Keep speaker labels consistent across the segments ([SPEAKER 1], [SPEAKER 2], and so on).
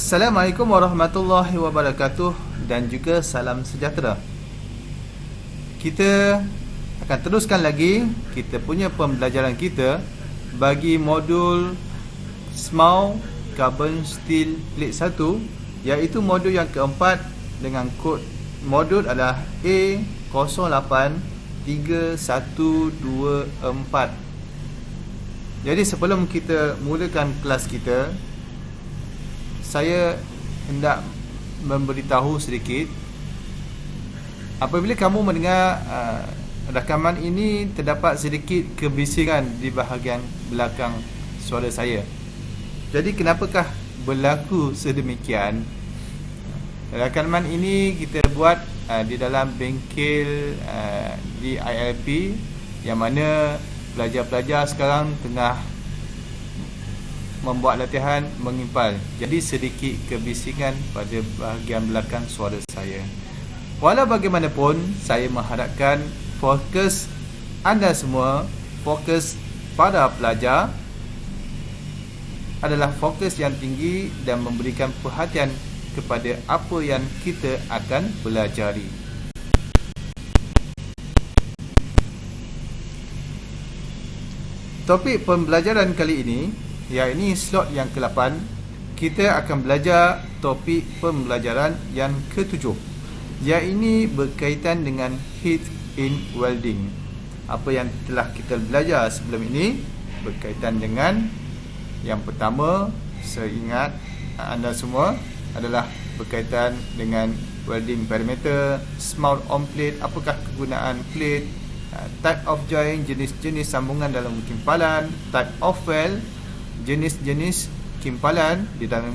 [SPEAKER 1] Assalamualaikum warahmatullahi wabarakatuh dan juga salam sejahtera. Kita akan teruskan lagi kita punya pembelajaran kita bagi modul SMAU Carbon Steel Plate 1, iaitu modul yang keempat dengan kod modul adalah A083124. Jadi sebelum kita mulakan kelas kita, saya hendak memberitahu sedikit. Apabila kamu mendengar rakaman ini, terdapat sedikit kebisikan di bahagian belakang suara saya. Jadi kenapakah berlaku sedemikian? Rakaman ini kita buat di dalam bengkel di ILP, yang mana pelajar-pelajar sekarang tengah membuat latihan mengimpal. Jadi sedikit kebisikan pada bahagian belakang suara saya. Walau bagaimanapun, saya mengharapkan fokus anda semua, fokus pada pelajar adalah fokus yang tinggi dan memberikan perhatian kepada apa yang kita akan pelajari. Topik pembelajaran kali ini, iaitu slot yang ke-8, kita akan belajar topik pembelajaran yang ke-7, iaitu berkaitan dengan heat in welding. Apa yang telah kita belajar sebelum ini berkaitan dengan yang pertama, saya ingat anda semua, adalah berkaitan dengan welding parameter, mount on plate, apakah kegunaan plate, type of joint, jenis-jenis sambungan dalam kimpalan, type of weld, jenis-jenis kimpalan di dalam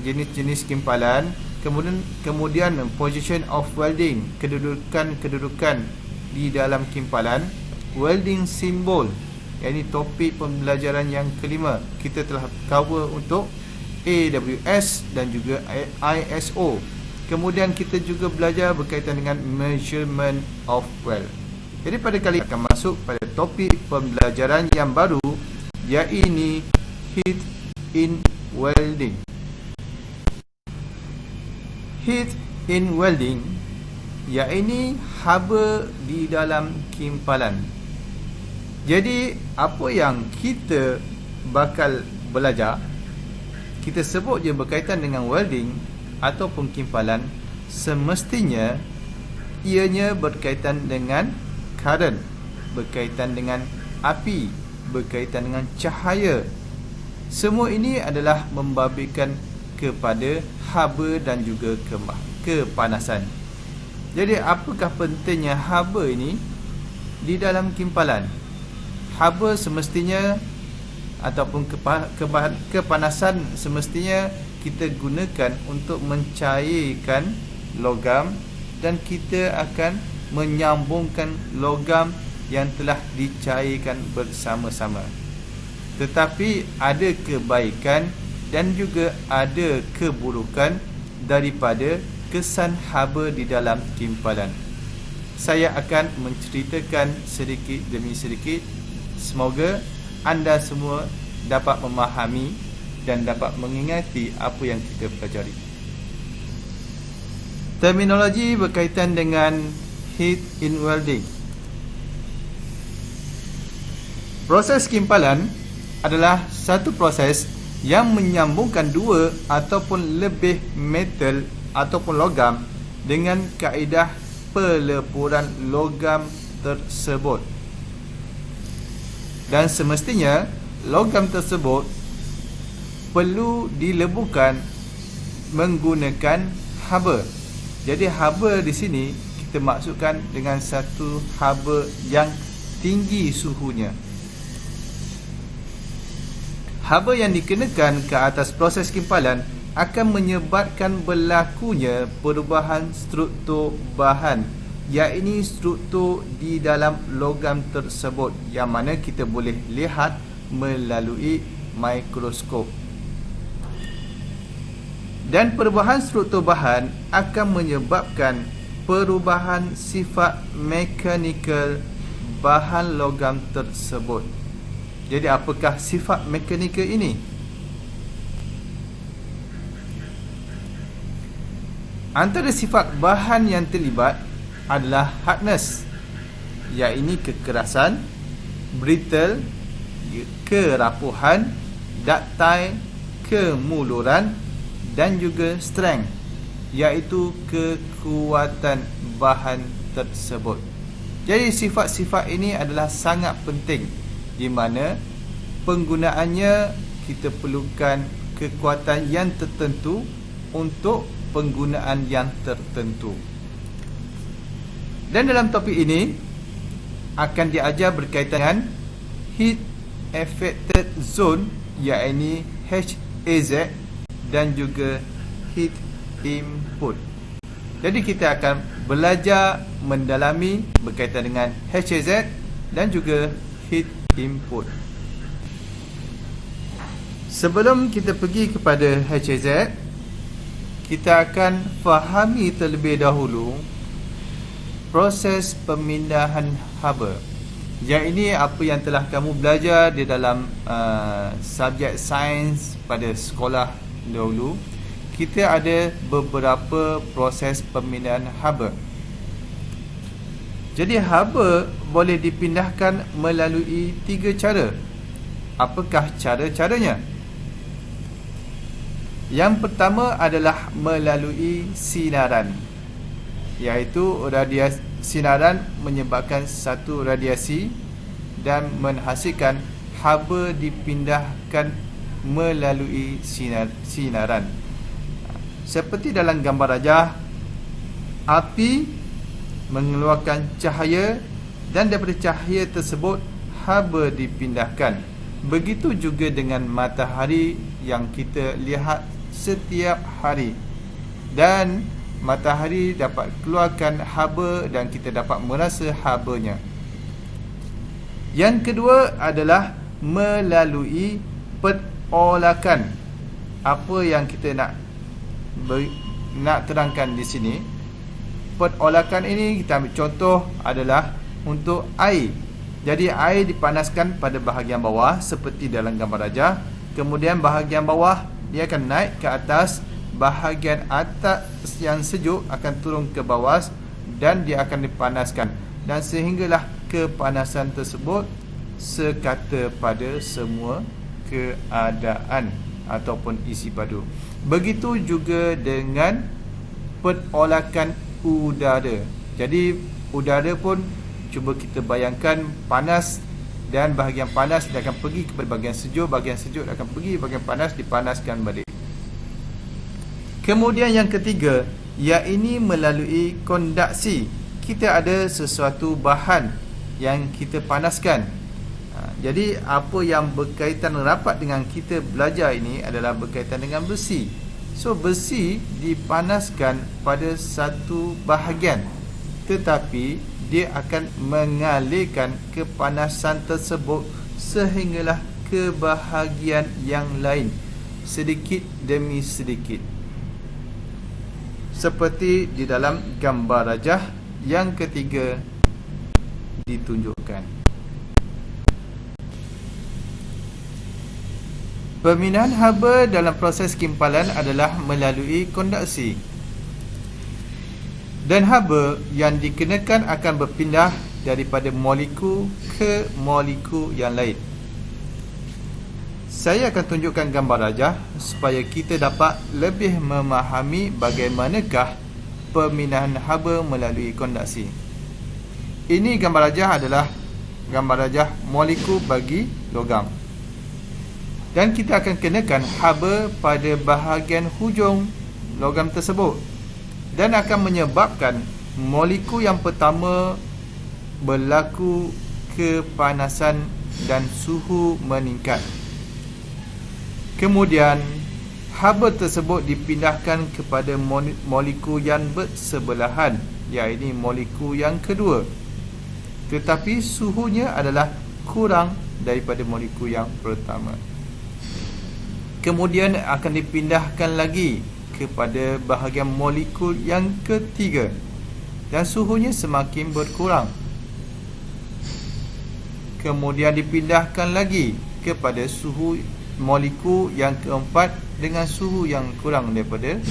[SPEAKER 1] jenis-jenis kimpalan, kemudian position of welding, kedudukan di dalam kimpalan, welding symbol, iaitu topik pembelajaran yang kelima. Kita telah cover untuk AWS dan juga ISO. Kemudian kita juga belajar berkaitan dengan measurement of weld. Jadi pada kali ini akan masuk pada topik pembelajaran yang baru, iaitu heat in welding. Heat in welding iaitu haba di dalam kimpalan. Jadi apa yang kita bakal belajar, kita sebut je berkaitan dengan welding ataupun kimpalan, semestinya ianya berkaitan dengan current, berkaitan dengan api, berkaitan dengan cahaya. Semua ini adalah membabitkan kepada haba dan juga kepanasan. Jadi apakah pentingnya haba ini di dalam kimpalan? Haba semestinya ataupun kepanasan semestinya kita gunakan untuk mencairkan logam, dan kita akan menyambungkan logam yang telah dicairkan bersama-sama. Tetapi ada kebaikan dan juga ada keburukan daripada kesan haba di dalam kimpalan. Saya akan menceritakan sedikit demi sedikit. Semoga anda semua dapat memahami dan dapat mengingati apa yang kita pelajari. Terminologi berkaitan dengan heat in welding. Proses kimpalan adalah satu proses yang menyambungkan dua ataupun lebih metal ataupun logam dengan kaedah peleburan logam tersebut. Dan semestinya logam tersebut perlu dileburkan menggunakan haba. Jadi haba di sini kita maksudkan dengan satu haba yang tinggi suhunya. Haba yang dikenakan ke atas proses kimpalan akan menyebabkan berlakunya perubahan struktur bahan, iaitu struktur di dalam logam tersebut, yang mana kita boleh lihat melalui mikroskop. Dan perubahan struktur bahan akan menyebabkan perubahan sifat mekanikal bahan logam tersebut. Jadi apakah sifat mekanikal ini? Antara sifat bahan yang terlibat adalah hardness, iaitu kekerasan, brittle, kerapuhan, ductile, kemuluran, dan juga strength, iaitu kekuatan bahan tersebut. Jadi sifat-sifat ini adalah sangat penting, di mana penggunaannya kita perlukan kekuatan yang tertentu untuk penggunaan yang tertentu. Dan dalam topik ini akan diajar berkaitan dengan Heat Affected Zone, iaitu HAZ, dan juga Heat Input. Jadi kita akan belajar mendalami berkaitan dengan HAZ dan juga Heat Input. Sebelum kita pergi kepada HAZ, kita akan fahami terlebih dahulu proses pemindahan haba. Yang ini apa yang telah kamu belajar di dalam subjek sains pada sekolah dahulu. Kita ada beberapa proses pemindahan haba. Jadi haba boleh dipindahkan melalui 3 cara. Apakah cara-caranya? Yang pertama adalah melalui sinaran, iaitu radiasi sinaran menyebabkan satu radiasi dan menghasilkan haba dipindahkan melalui sinaran. Seperti dalam gambar rajah, api mengeluarkan cahaya dan daripada cahaya tersebut haba dipindahkan. Begitu juga dengan matahari yang kita lihat setiap hari, dan matahari dapat keluarkan haba dan kita dapat merasa habanya. Yang kedua adalah melalui perolakan. Apa yang kita nak terangkan di sini, perolakan ini kita ambil contoh adalah untuk air. Jadi air dipanaskan pada bahagian bawah seperti dalam gambar rajah. Kemudian bahagian bawah dia akan naik ke atas, bahagian atas yang sejuk akan turun ke bawah dan dia akan dipanaskan, dan sehinggalah kepanasan tersebut sekata pada semua keadaan ataupun isi padu. Begitu juga dengan perolakan udara. Jadi udara pun cuba kita bayangkan panas, dan bahagian panas dia akan pergi kepada bahagian sejuk akan pergi bahagian panas, dipanaskan balik. Kemudian yang ketiga, iaitu melalui kondaksi. Kita ada sesuatu bahan yang kita panaskan. Jadi apa yang berkaitan rapat dengan kita belajar ini adalah berkaitan dengan besi. So besi dipanaskan pada satu bahagian, tetapi dia akan mengalirkan kepanasan tersebut sehinggalah ke bahagian yang lain, sedikit demi sedikit. Seperti di dalam gambar rajah yang ketiga ditunjukkan. Pemindahan haba dalam proses kimpalan adalah melalui kondaksi. Dan haba yang dikenakan akan berpindah daripada molekul ke molekul yang lain. Saya akan tunjukkan gambar rajah supaya kita dapat lebih memahami bagaimanakah pemindahan haba melalui kondaksi. Ini gambar rajah adalah gambar rajah molekul bagi logam. Dan kita akan kenakan haba pada bahagian hujung logam tersebut, dan akan menyebabkan molekul yang pertama berlaku kepanasan dan suhu meningkat. Kemudian haba tersebut dipindahkan kepada molekul yang bersebelahan, iaitu molekul yang kedua, tetapi suhunya adalah kurang daripada molekul yang pertama. Kemudian akan dipindahkan lagi kepada bahagian molekul yang ketiga, dan suhunya semakin berkurang. Kemudian dipindahkan lagi kepada suhu molekul yang keempat dengan suhu yang kurang daripada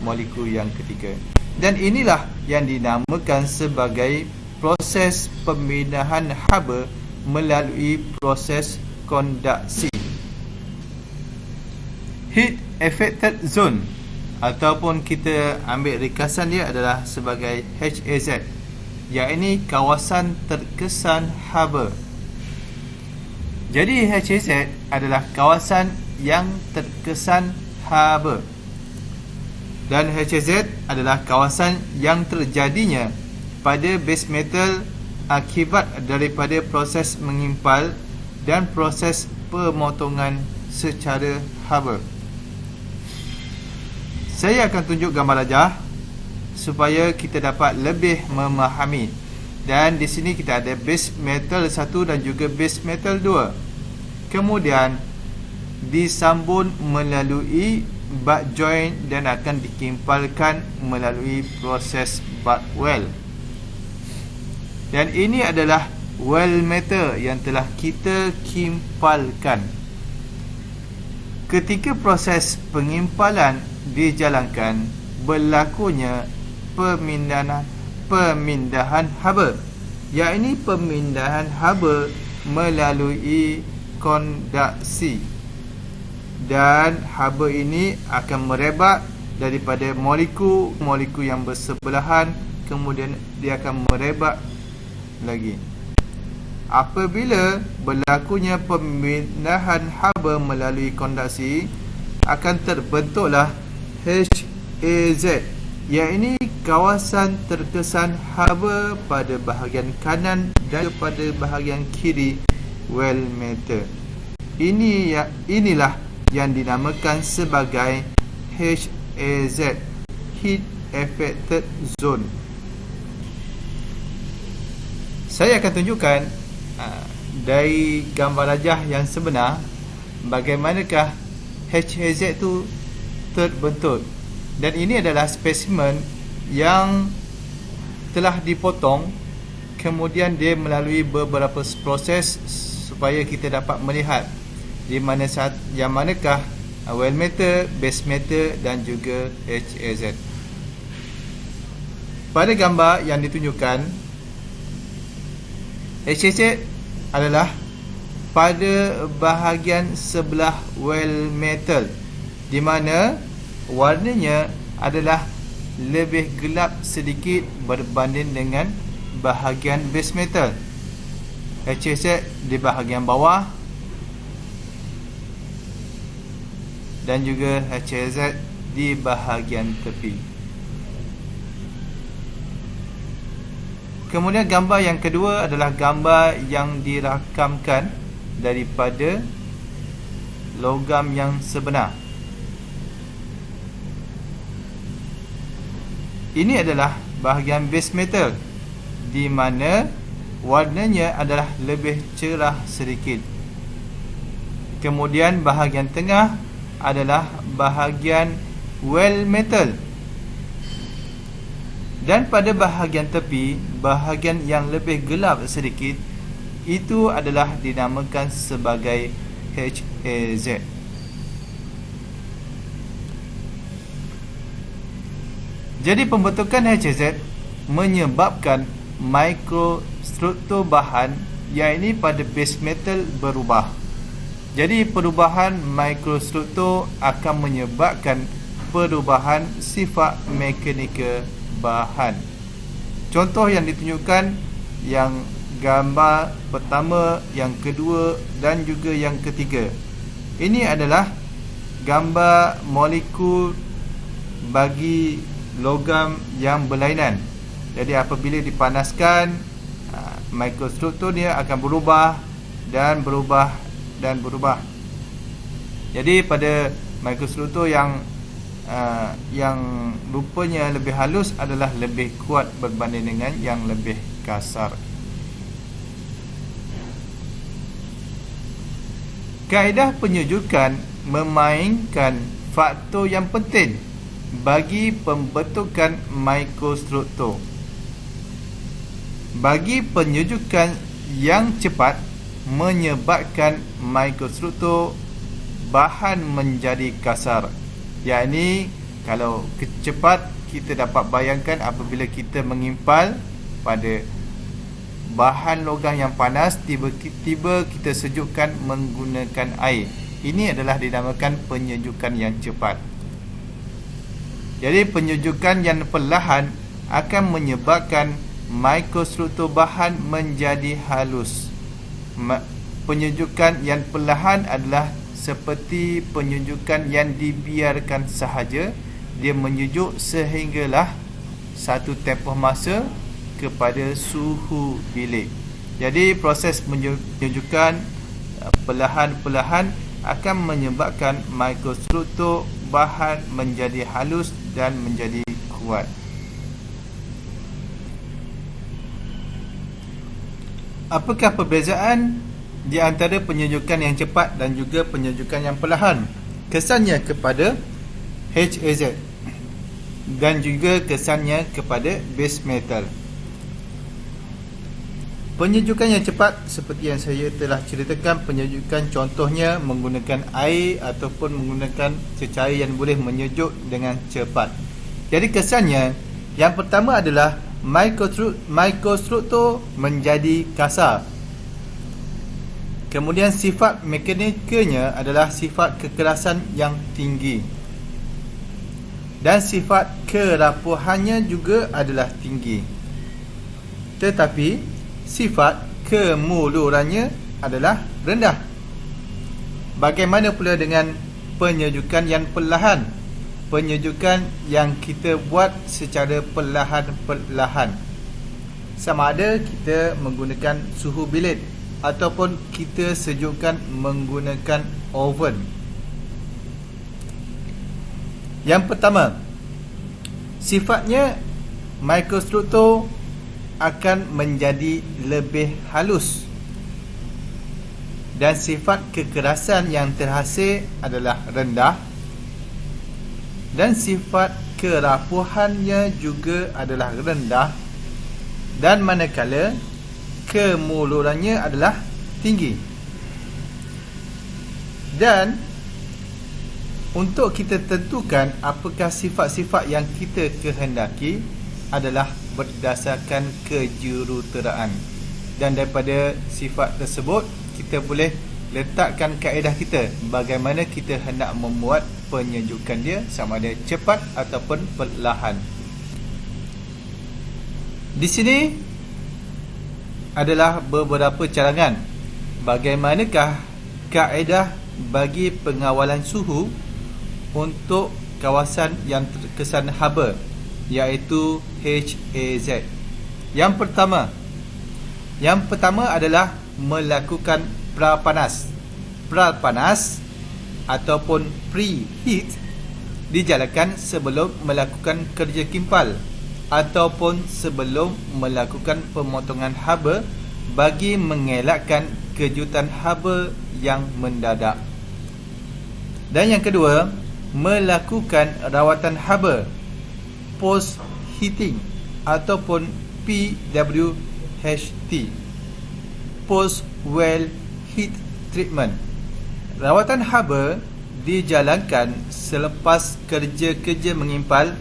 [SPEAKER 1] molekul yang ketiga. Dan inilah yang dinamakan sebagai proses pemindahan haba melalui proses kondaksi. Heat affected zone ataupun kita ambil ringkasan dia adalah sebagai HAZ, iaitu kawasan terkesan haba. Jadi HAZ adalah kawasan yang terkesan haba, dan HAZ adalah kawasan yang terjadinya pada base metal akibat daripada proses mengimpal dan proses pemotongan secara haba. Saya akan tunjuk gambar rajah supaya kita dapat lebih memahami. Dan di sini kita ada base metal 1 dan juga base metal 2. Kemudian disambung melalui butt joint dan akan dikimpalkan melalui proses butt weld. Dan ini adalah weld metal yang telah kita kimpalkan. Ketika proses pengimpalan dijalankan, berlakunya pemindahan haba, iaitu pemindahan haba melalui kondaksi, dan haba ini akan merebak daripada molekul yang bersebelahan, kemudian dia akan merebak lagi. Apabila berlakunya pemindahan haba melalui kondaksi, akan terbentuklah HAZ, iaitu kawasan terkesan haba pada bahagian kanan dan pada bahagian kiri weld metal. Inilah yang dinamakan sebagai HAZ, Heat Affected Zone. Saya akan tunjukkan dari gambar rajah yang sebenar bagaimanakah HAZ itu terbentuk. Dan ini adalah spesimen yang telah dipotong, kemudian dia melalui beberapa proses supaya kita dapat melihat di mana yang manakah weld metal, base metal dan juga HAZ. Pada gambar yang ditunjukkan, HAZ adalah pada bahagian sebelah weld metal, di mana warnanya adalah lebih gelap sedikit berbanding dengan bahagian base metal. HAZ di bahagian bawah dan juga HAZ di bahagian tepi. Kemudian gambar yang kedua adalah gambar yang dirakamkan daripada logam yang sebenar. Ini adalah bahagian base metal, di mana warnanya adalah lebih cerah sedikit. Kemudian bahagian tengah adalah bahagian weld metal, dan pada bahagian tepi, bahagian yang lebih gelap sedikit, itu adalah dinamakan sebagai HAZ. Jadi pembentukan HAZ menyebabkan mikrostruktur bahan, iaitu pada base metal berubah. Jadi perubahan mikrostruktur akan menyebabkan perubahan sifat mekanikal bahan. Contoh yang ditunjukkan yang gambar pertama, yang kedua dan juga yang ketiga. Ini adalah gambar molekul bagi logam yang berlainan. Jadi apabila dipanaskan, mikrostruktur dia akan berubah dan berubah dan berubah. Jadi pada mikrostruktur yang rupanya lebih halus adalah lebih kuat berbanding dengan yang lebih kasar. Kaedah penyejukan memainkan faktor yang penting bagi pembentukan mikrostruktur. Bagi penyejukan yang cepat menyebabkan mikrostruktur bahan menjadi kasar, yakni Kalau cepat, kita dapat bayangkan apabila kita mengimpal pada bahan logam yang panas, tiba-tiba kita sejukkan menggunakan air. Ini adalah dinamakan penyejukan yang cepat. Jadi penyejukan yang perlahan akan menyebabkan mikrostruktur bahan menjadi halus. Penyejukan yang perlahan adalah seperti penyejukan yang dibiarkan sahaja. Dia menyejuk sehinggalah satu tempoh masa kepada suhu bilik. Jadi proses penyejukan perlahan-perlahan akan menyebabkan mikrostruktur bahan menjadi halus dan menjadi kuat. Apakah perbezaan di antara penyejukan yang cepat dan juga penyejukan yang perlahan? Kesannya kepada HAZ dan juga kesannya kepada base metal. Penyejukan yang cepat seperti yang saya telah ceritakan, penyejukan contohnya menggunakan air ataupun menggunakan cecair yang boleh menyejuk dengan cepat. Jadi kesannya, yang pertama adalah mikrostruktur menjadi kasar. Kemudian sifat mekanikanya adalah sifat kekerasan yang tinggi. Dan sifat kerapuhannya juga adalah tinggi. Tetapi sifat kemulurannya adalah rendah. Bagaimana pula dengan penyejukan yang perlahan? Penyejukan yang kita buat secara perlahan-perlahan, sama ada kita menggunakan suhu bilik ataupun kita sejukkan menggunakan oven. Yang pertama, sifatnya mikrostruktur akan menjadi lebih halus dan sifat kekerasan yang terhasil adalah rendah dan sifat kerapuhannya juga adalah rendah, dan manakala kemulurannya adalah tinggi. Dan untuk kita tentukan apakah sifat-sifat yang kita kehendaki adalah berdasarkan kejuruteraan. Dan daripada sifat tersebut, kita boleh letakkan kaedah kita bagaimana kita hendak membuat penyejukan dia, sama ada cepat ataupun perlahan. Di sini adalah beberapa carangan bagaimanakah kaedah bagi pengawalan suhu untuk kawasan yang terkesan haba, iaitu HAZ. Yang pertama adalah melakukan prapanas. Prapanas ataupun preheat dijalankan sebelum melakukan kerja kimpal ataupun sebelum melakukan pemotongan haba bagi mengelakkan kejutan haba yang mendadak. Dan yang kedua, melakukan rawatan haba post heating ataupun PWHT, post well heat treatment. Rawatan haba dijalankan selepas kerja-kerja mengimpal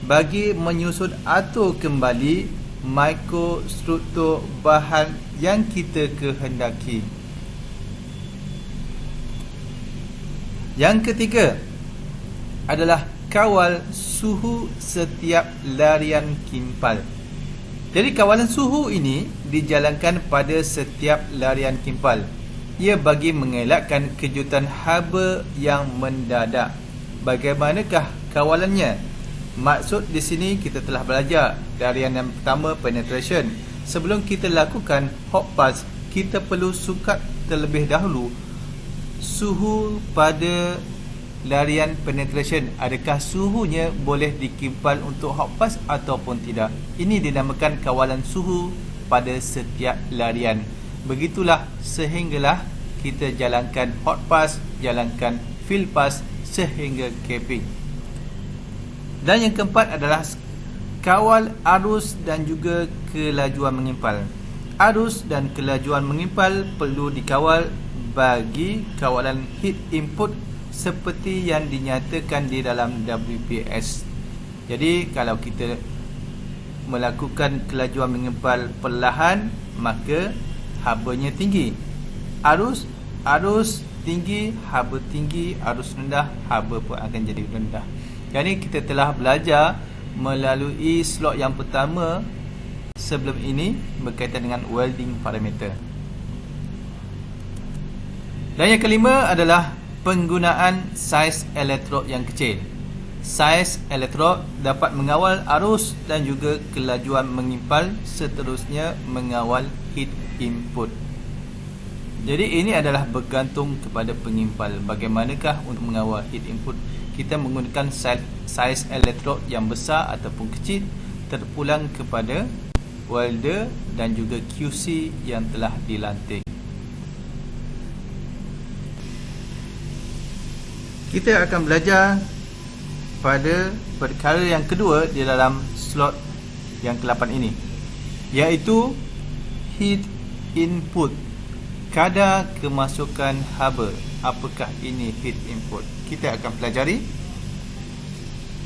[SPEAKER 1] bagi menyusun atur kembali mikrostruktur bahan yang kita kehendaki. Yang ketiga adalah kawal suhu setiap larian kimpal. Jadi kawalan suhu ini dijalankan pada setiap larian kimpal. Ia bagi mengelakkan kejutan haba yang mendadak. Bagaimanakah kawalannya? Maksud di sini kita telah belajar larian yang pertama, penetration. Sebelum kita lakukan hot pass, kita perlu sukat terlebih dahulu suhu pada larian penetration. Adakah suhunya boleh dikimpal untuk hot pass ataupun tidak? Ini dinamakan kawalan suhu pada setiap larian. Begitulah sehinggalah kita jalankan hot pass, jalankan field pass sehingga capping. Dan yang keempat adalah kawal arus dan juga kelajuan mengimpal. Arus dan kelajuan mengimpal perlu dikawal bagi kawalan heat input seperti yang dinyatakan di dalam WPS. Jadi kalau kita melakukan kelajuan mengempal perlahan, maka habanya tinggi. Arus tinggi, haba tinggi, arus rendah, haba pun akan jadi rendah. Jadi kita telah belajar melalui slot yang pertama sebelum ini berkaitan dengan welding parameter. Dan yang kelima adalah penggunaan saiz elektrod yang kecil. Saiz elektrod dapat mengawal arus dan juga kelajuan mengimpal, seterusnya mengawal heat input. Jadi ini adalah bergantung kepada pengimpal. Bagaimanakah untuk mengawal heat input? Kita menggunakan saiz elektrod yang besar ataupun kecil, terpulang kepada welder dan juga QC yang telah dilantik. Kita akan belajar pada perkara yang kedua di dalam slot yang ke-8 ini, iaitu heat input, kadar kemasukan haba. Apakah ini heat input? Kita akan pelajari.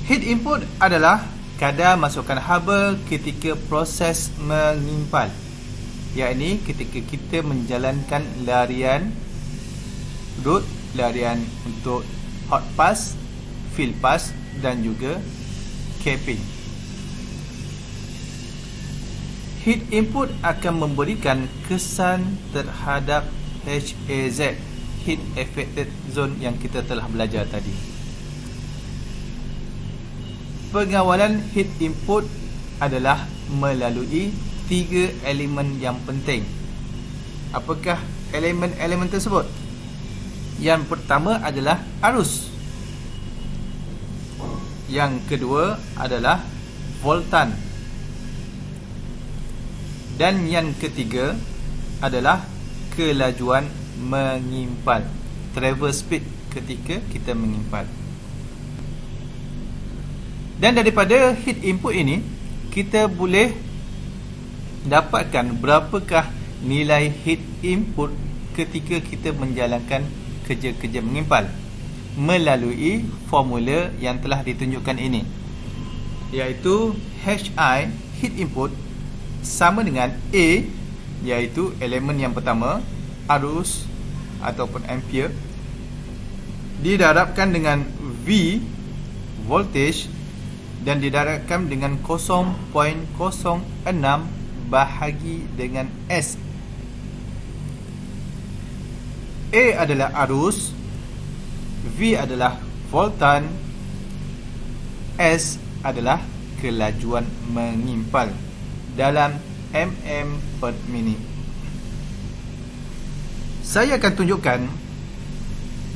[SPEAKER 1] Heat input adalah kadar masukan haba ketika proses mengimpal, iaitu ketika kita menjalankan larian root, larian untuk hot pass, field pass dan juga capping. Heat input akan memberikan kesan terhadap HAZ, Heat Affected Zone, yang kita telah belajar tadi. Pengawalan heat input adalah melalui 3 elemen yang penting. Apakah elemen-elemen tersebut? Yang pertama adalah arus. Yang kedua adalah voltan. Dan yang ketiga adalah kelajuan mengimpal, travel speed ketika kita mengimpal. Dan daripada heat input ini, kita boleh dapatkan berapakah nilai heat input ketika kita menjalankan kerja-kerja mengimpal melalui formula yang telah ditunjukkan ini, iaitu HI, heat input, sama dengan A, iaitu elemen yang pertama, arus ataupun ampere, didarabkan dengan V, voltage, dan didarabkan dengan 0.06 bahagi dengan S. A adalah arus, V adalah voltan, S adalah kelajuan mengimpal dalam mm per minit. Saya akan tunjukkan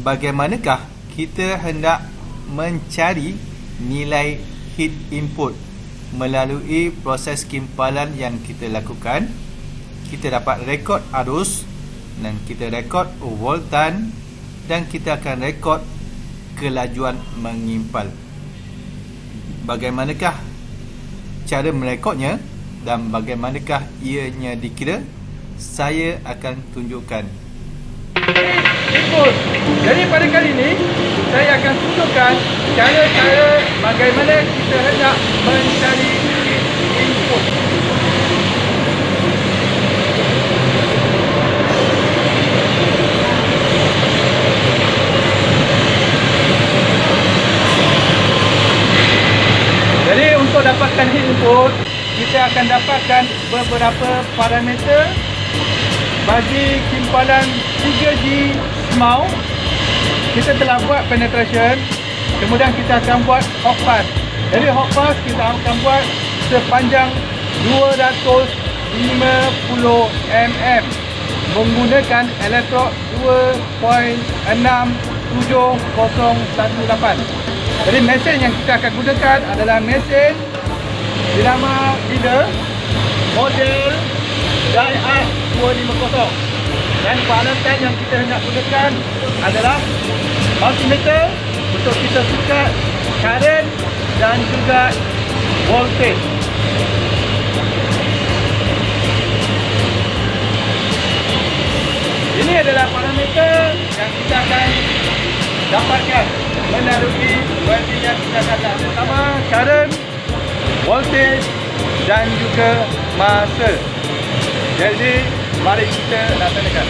[SPEAKER 1] bagaimanakah kita hendak mencari nilai heat input melalui proses kimpalan yang kita lakukan. Kita dapat rekod arus dan kita rekod voltan dan kita akan rekod kelajuan mengimpal. Bagaimanakah cara merekodnya dan bagaimanakah ianya dikira? Saya akan tunjukkan. Input. Jadi pada kali ini saya akan tunjukkan cara-cara bagaimana kita hendak mencari input. Jadi untuk dapatkan heat input, kita akan dapatkan beberapa parameter bagi kimpalan 3G SMAU. Kita telah buat penetration, kemudian kita akan buat hot pass. Jadi hot pass kita akan buat sepanjang 250 mm menggunakan elektrod 2.67018. Jadi mesin yang kita akan gunakan adalah mesin dinama leader model DIAT 250. Dan peralatan yang kita hendak gunakan adalah multimeter untuk kita sukat current dan juga voltage. Ini adalah parameter yang kita akan dapatkan melalui welding yang kita katakan. Pertama, current, voltage dan juga masa. Jadi, mari kita laksanakan.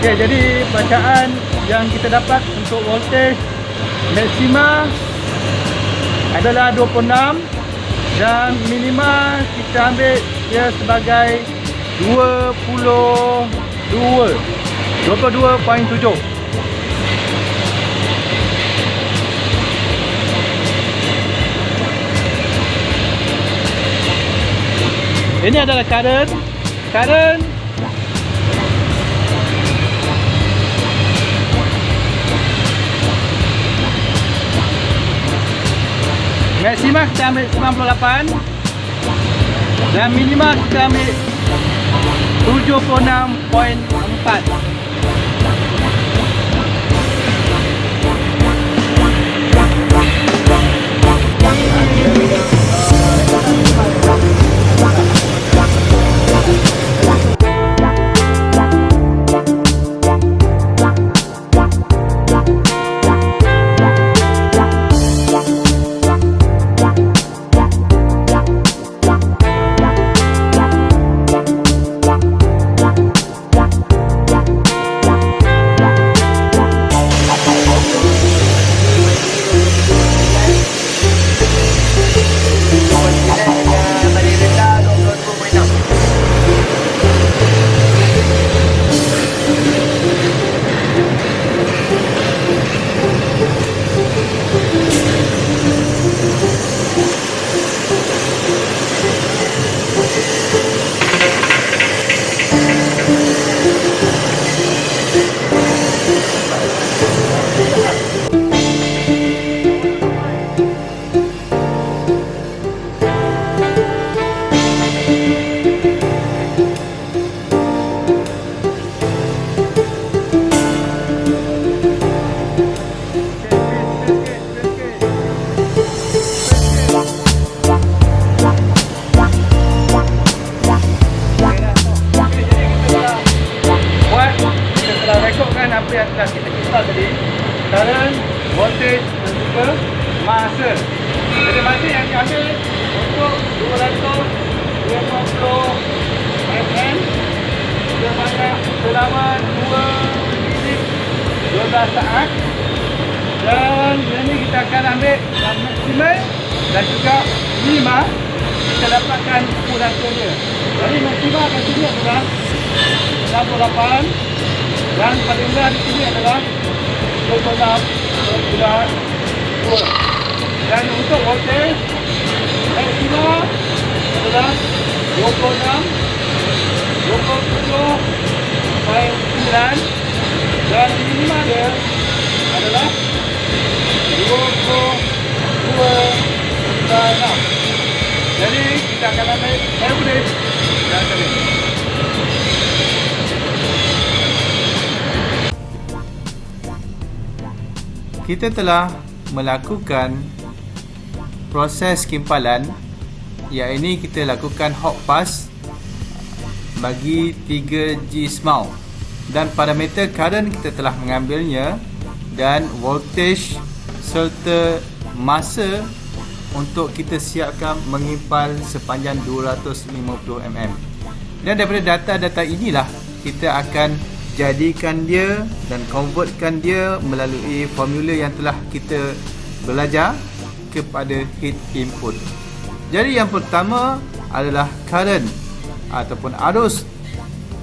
[SPEAKER 1] Okay, jadi bacaan yang kita dapat untuk voltage maksima adalah 26 dan minima kita ambil dia sebagai 22.7. Ini adalah current maksima kita ambil 98 dan minima kita ambil 76.4. Apa yang telah kita kisah tadi, current, voltage dan juga masa. Jadi masa yang diambil untuk 250 mm sebanyak selama 2 minit 12 saat. Dan ini kita akan ambil maksimum dan juga minima, kita dapatkan ukuran dia. Jadi maksimum kat sini adalah 68 dan paling rendah di sini adalah 26.2. Dan untuk voltage maksima adalah 27.9 dan minima dia adalah 22.6. Jadi kita akan ambil average dan kali. Kita telah melakukan proses kimpalan, iaitu kita lakukan hot pass bagi 3G SMAU, dan parameter current kita telah mengambilnya dan voltage serta masa untuk kita siapkan mengimpal sepanjang 250 mm. Dan daripada data-data inilah kita akan jadikan dia dan convertkan dia melalui formula yang telah kita belajar kepada heat input. Jadi yang pertama adalah current ataupun arus.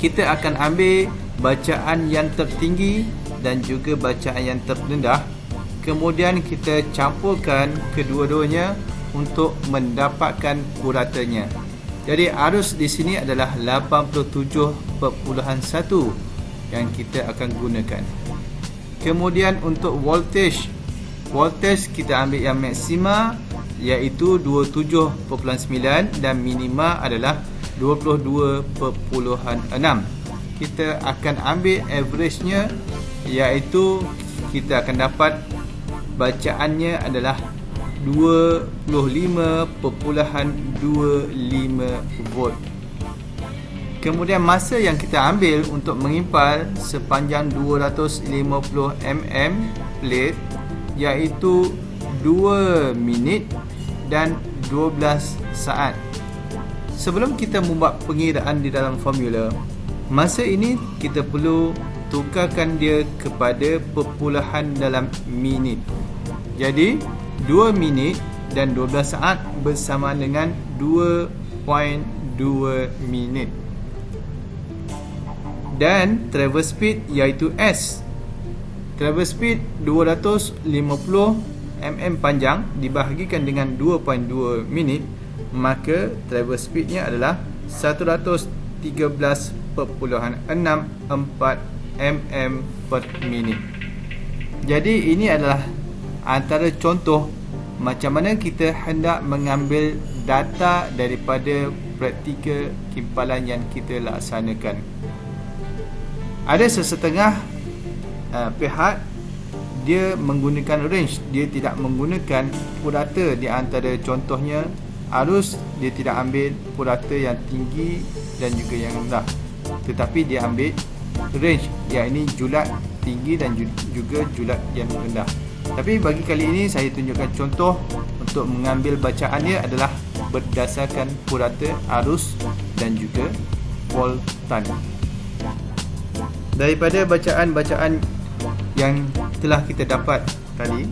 [SPEAKER 1] Kita akan ambil bacaan yang tertinggi dan juga bacaan yang terendah, kemudian kita campurkan kedua-duanya untuk mendapatkan puratanya. Jadi arus di sini adalah 87.1 yang kita akan gunakan. Kemudian untuk voltage kita ambil yang maksima iaitu 27.9 dan minima adalah 22.6. Kita akan ambil average-nya iaitu kita akan dapat bacaannya adalah 25.25 volt. Kemudian masa yang kita ambil untuk mengimpal sepanjang 250 mm plate iaitu 2 minit dan 12 saat. Sebelum kita membuat pengiraan di dalam formula, masa ini kita perlu tukarkan dia kepada perpuluhan dalam minit. Jadi 2 minit dan 12 saat bersama dengan 2.2 minit. Dan traverse speed iaitu S. Traverse speed 250 mm panjang dibahagikan dengan 2.2 minit, maka traverse speednya adalah 113.64 mm per minit. Jadi ini adalah antara contoh macam mana kita hendak mengambil data daripada praktikal kimpalan yang kita laksanakan. Ada sesetengah pihak dia menggunakan range, dia tidak menggunakan purata. Di antara contohnya arus, dia tidak ambil purata yang tinggi dan juga yang rendah, tetapi dia ambil range, iaitu julat tinggi dan juga julat yang rendah. Tapi bagi kali ini saya tunjukkan contoh untuk mengambil bacaan dia adalah berdasarkan purata arus dan juga voltan. Daripada bacaan-bacaan yang telah kita dapat tadi,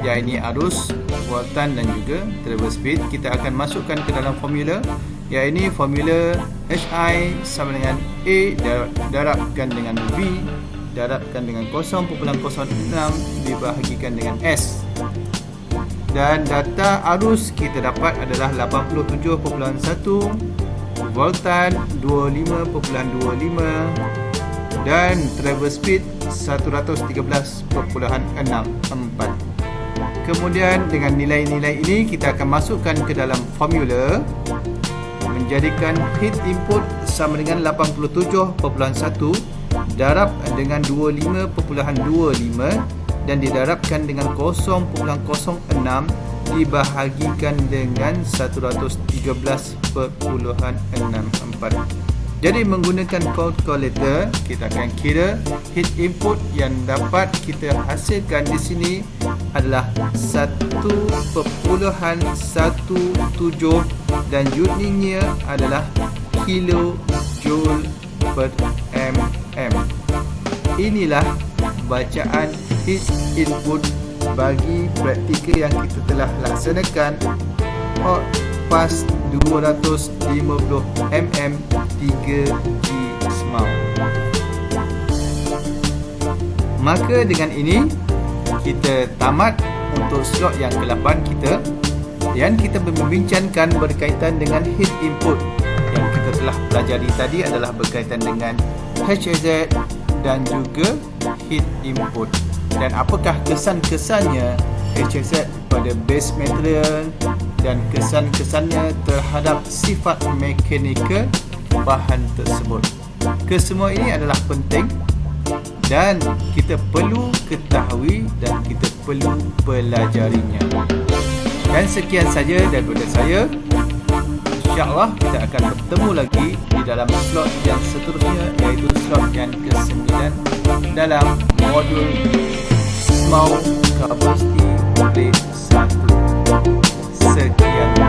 [SPEAKER 1] iaitu arus, voltan dan juga traverse speed, kita akan masukkan ke dalam formula, iaitu formula HI sama dengan A darabkan dengan V darabkan dengan 0.06 dibahagikan dengan S. Dan data arus kita dapat adalah 87.1, voltan 25.25 dan traverse speed 113.64. Kemudian dengan nilai-nilai ini kita akan masukkan ke dalam formula, menjadikan heat input sama dengan 87.1 darab dengan 25.25 dan didarabkan dengan 0.06 dibahagikan dengan 113.64. Jadi menggunakan calculator, kita akan kira heat input yang dapat kita hasilkan di sini adalah 1.17 dan unitnya adalah kilojoule per mm. Inilah bacaan heat input bagi praktikal yang kita telah laksanakan hot fast 250 mm 3G SMAU. Maka dengan ini kita tamat untuk slot yang ke-8 kita, dan kita membincangkan berkaitan dengan heat input. Yang kita telah pelajari tadi adalah berkaitan dengan HZ dan juga heat input, dan apakah kesan-kesannya HZ pada base material dan kesan-kesannya terhadap sifat mekanikal bahan tersebut. Kesemua ini adalah penting dan kita perlu ketahui dan kita perlu pelajarinya. Dan sekian saja daripada saya. InsyaAllah kita akan bertemu lagi di dalam slot yang seterusnya, iaitu slot yang ke-9 dalam modul SMAU Capacity Grade 1. Sekian.